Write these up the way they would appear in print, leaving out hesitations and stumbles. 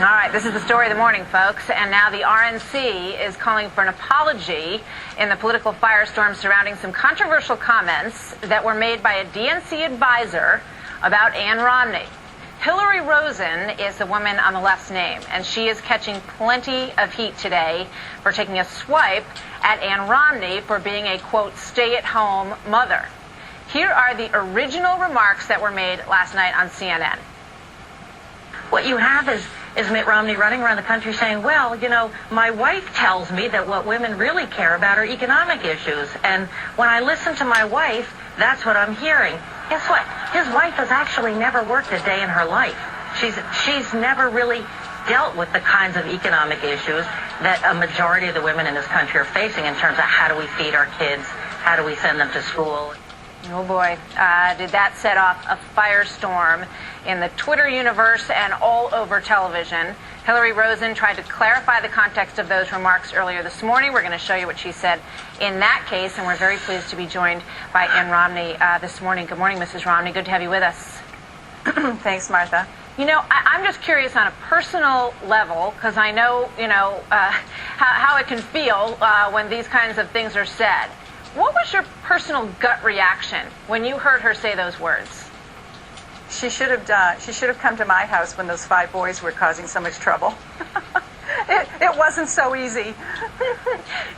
All right, this is the story of the morning, folks. And now the RNC is calling for an apology in the political firestorm surrounding some controversial comments that were made by a DNC advisor about Ann Romney. Hilary Rosen is the woman on the left's name, and she is catching plenty of heat today for taking a swipe at Ann Romney for being a, quote, stay-at-home mother. Here are the original remarks that were made last night on CNN. What you have is Mitt Romney running around the country saying, well, you know, my wife tells me that what women really care about are economic issues. And when I listen to my wife, that's what I'm hearing. Guess what? His wife has actually never worked a day in her life. She's never really dealt with the kinds of economic issues that a majority of the women in this country are facing in terms of how do we feed our kids, how do we send them to school. Oh boy, did that set off a firestorm in the Twitter universe and all over television. Hilary Rosen tried to clarify the context of those remarks earlier this morning. We're going to show you what she said in that case, and we're very pleased to be joined by Ann Romney this morning. Good morning, Mrs. Romney. Good to have you with us. Thanks, Martha. You know, I'm just curious on a personal level, because I know, how it can feel when these kinds of things are said. What was your personal gut reaction when you heard her say those words? She should have come to my house when those 5 boys were causing so much trouble. It wasn't so easy.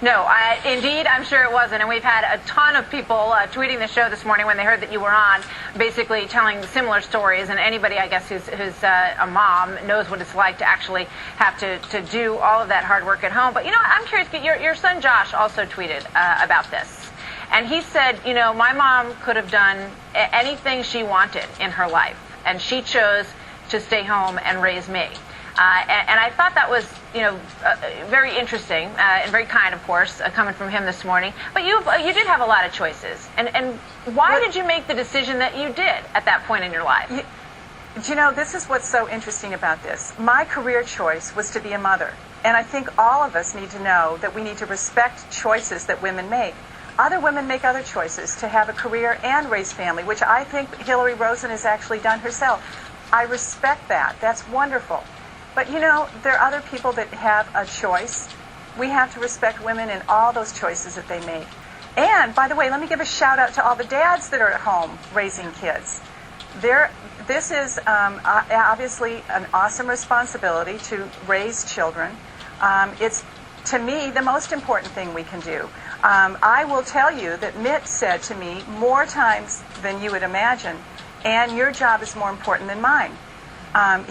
No, indeed, I'm sure it wasn't. And we've had a ton of people tweeting the show this morning when they heard that you were on, basically telling similar stories. And anybody, I guess, who's a mom knows what it's like to actually have to do all of that hard work at home. But, I'm curious, your son Josh also tweeted about this. And he said, my mom could have done anything she wanted in her life, and she chose to stay home and raise me. And I thought that was, very interesting and very kind, of course, coming from him this morning. But you did have a lot of choices. And why did you make the decision that you did at that point in your life? This is what's so interesting about this. My career choice was to be a mother. And I think all of us need to know that we need to respect choices that women make. Other women make other choices to have a career and raise family, which I think Hilary Rosen has actually done herself. I respect that. That's wonderful. But, there are other people that have a choice. We have to respect women in all those choices that they make. And, by the way, let me give a shout out to all the dads that are at home raising kids. This is obviously an awesome responsibility to raise children. It's, to me, the most important thing we can do. I will tell you that Mitt said to me more times than you would imagine, and your job is more important than mine.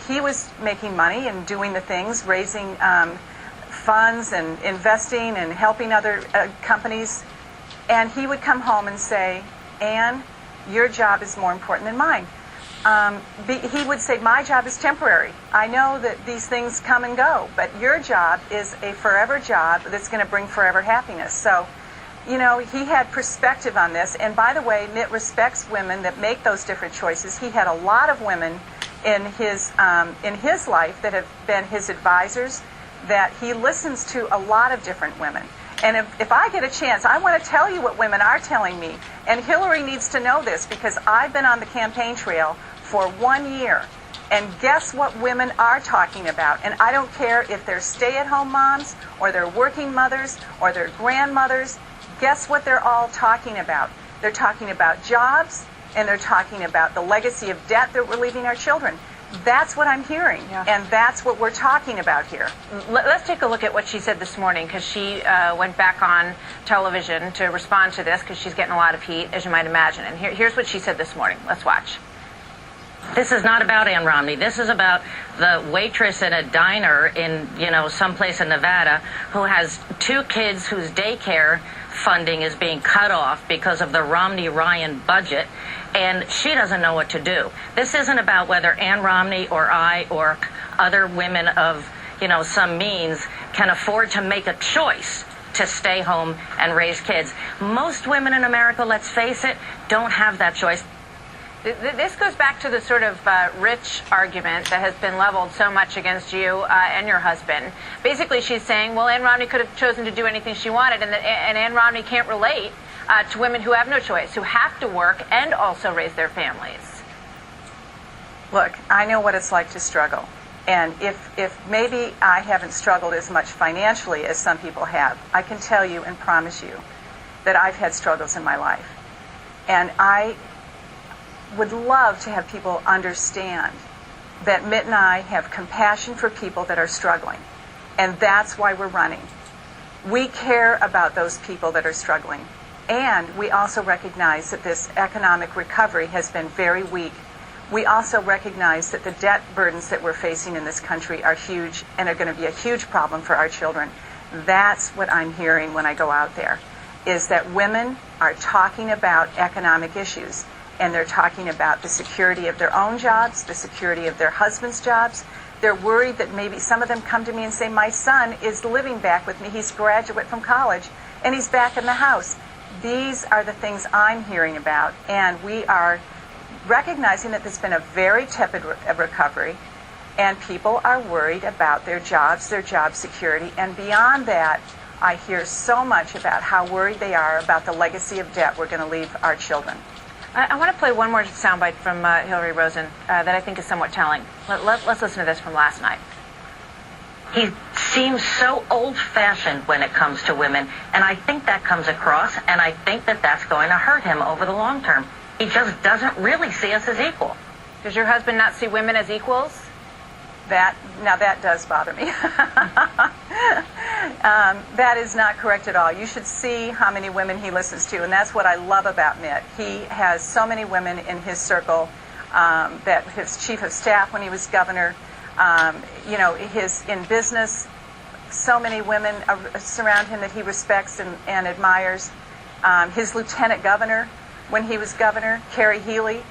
He was making money and doing the things, raising funds and investing and helping other companies, and he would come home and say, Ann, your job is more important than mine. He would say, my job is temporary. I know that these things come and go, but your job is a forever job that's going to bring forever happess. So, he had perspective on this. And by the way, Mitt respects women that make those different choices. He had a lot of women in his life that have been his advisors, that he listens to a lot of different women. And if I get a chance, I want to tell you what women are telling me. And Hillary needs to know this, because I've been on the campaign trail for 1 year. And guess what women are talking about? And I don't care if they're stay-at-home moms, or they're working mothers, or they're grandmothers. Guess what they're all talking about? They're talking about jobs, and they're talking about the legacy of debt that we're leaving our children. That's what I'm hearing, and that's what we're talking about here. Let's take a look at what she said this morning, because she went back on television to respond to this, because she's getting a lot of heat, as you might imagine. And here's what she said this morning. Let's watch. This is not about Ann Romney. This is about the waitress in a diner in, someplace in Nevada who has 2 kids whose daycare funding is being cut off because of the Romney-Ryan budget, and she doesn't know what to do. This isn't about whether Ann Romney or I or other women of, some means can afford to make a choice to stay home and raise kids. Most women in America, let's face it, don't have that choice. This goes back to the sort of rich argument that has been leveled so much against you and your husband. Basically, she's saying, well, Ann Romney could have chosen to do anything she wanted, and Ann Romney can't relate to women who have no choice, who have to work and also raise their families. Look, I know what it's like to struggle. And if maybe I haven't struggled as much financially as some people have, I can tell you and promise you that I've had struggles in my life. And I would love to have people understand that Mitt and I have compassion for people that are struggling. And that's why we're running. We care about those people that are struggling. And we also recognize that this economic recovery has been very weak. We also recognize that the debt burdens that we're facing in this country are huge and are going to be a huge problem for our children. That's what I'm hearing when I go out there, is that women are talking about economic issues, and they're talking about the security of their own jobs, the security of their husband's jobs. They're worried that maybe some of them come to me and say, my son is living back with me. He's a graduate from college, and he's back in the house. These are the things I'm hearing about, and we are recognizing that there's been a very tepid recovery, and people are worried about their jobs, their job security, and beyond that, I hear so much about how worried they are about the legacy of debt we're going to leave our children. I want to play one more soundbite from Hilary Rosen that I think is somewhat telling. Let's listen to this from last night. He seems so old-fashioned when it comes to women, and I think that comes across, and I think that that's going to hurt him over the long term. He just doesn't really see us as equal. Does your husband not see women as equals? Now that does bother me. That is not correct at all. You should see how many women he listens to, and that's what I love about Mitt. He has so many women in his circle, that his chief of staff when he was governor, in business, so many women surround him that he respects and admires. His lieutenant governor, when he was governor, Carrie Healy,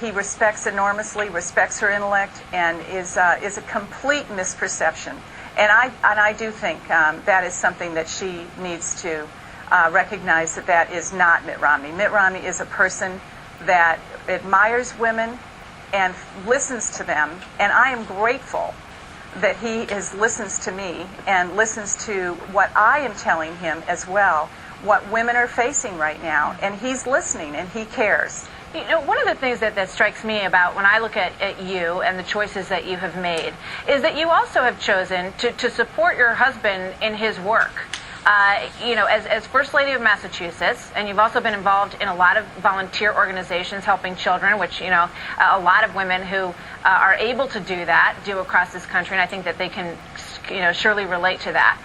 he respects enormously, respects her intellect, and is a complete misperception. And I do think that is something that she needs to recognize, that is not Mitt Romney. Mitt Romney is a person that admires women and listens to them, and I am grateful that he listens to me and listens to what I am telling him as well, what women are facing right now, and he's listening and he cares. You know, one of the things that strikes me about when I look at you and the choices that you have made is that you also have chosen to support your husband in his work. As First Lady of Massachusetts, and you've also been involved in a lot of volunteer organizations helping children, which, a lot of women who are able to do that do across this country, and I think that they can, surely relate to that.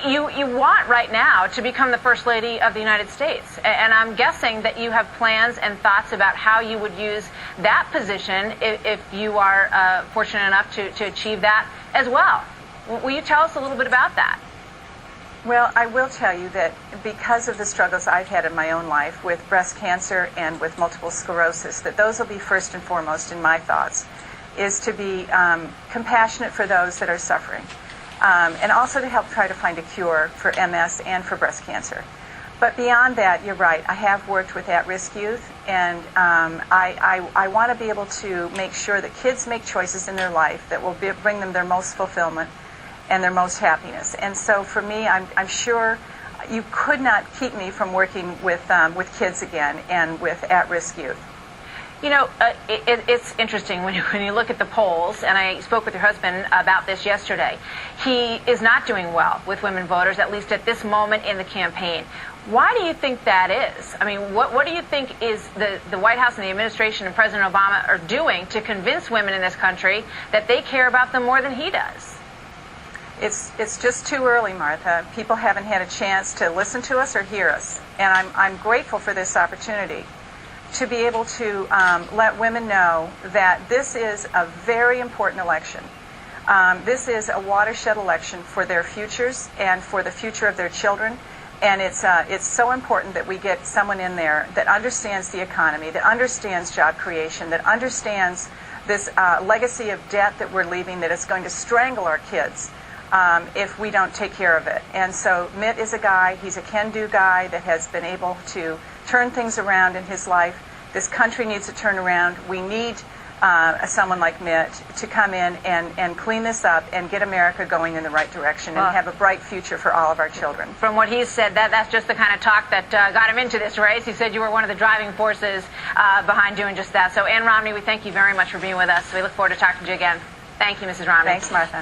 You want right now to become the First Lady of the United States, and I'm guessing that you have plans and thoughts about how you would use that position if you are fortunate enough to achieve that as well. Will you tell us a little bit about that? Well, I will tell you that because of the struggles I've had in my own life with breast cancer and with multiple sclerosis, that those will be first and foremost in my thoughts, is to be compassionate for those that are suffering. And also to help try to find a cure for MS and for breast cancer. But beyond that, you're right, I have worked with at-risk youth, and I want to be able to make sure that kids make choices in their life that will bring them their most fulfillment and their most happiness. And so for me, I'm sure you could not keep me from working with kids again and with at-risk youth. It's interesting when you look at the polls, and I spoke with your husband about this yesterday. He is not doing well with women voters, at least at this moment in the campaign. Why do you think that is? I mean, what do you think is the White House and the administration and President Obama are doing to convince women in this country that they care about them more than he does? It's just too early, Martha. People haven't had a chance to listen to us or hear us. And I'm grateful for this opportunity to be able to let women know that this is a very important election. This is a watershed election for their futures and for the future of their children. And it's so important that we get someone in there that understands the economy, that understands job creation, that understands this legacy of debt that we're leaving that is going to strangle our kids if we don't take care of it. And so Mitt is a guy, he's a can-do guy that has been able to turn things around in his life. This country needs to turn around. We need someone like Mitt to come in and clean this up and get America going in the right direction and have a bright future for all of our children. From what he said, that's just the kind of talk that got him into this race. He said you were one of the driving forces behind doing just that. So, Ann Romney, we thank you very much for being with us. We look forward to talking to you again. Thank you, Mrs. Romney. Thanks, Martha.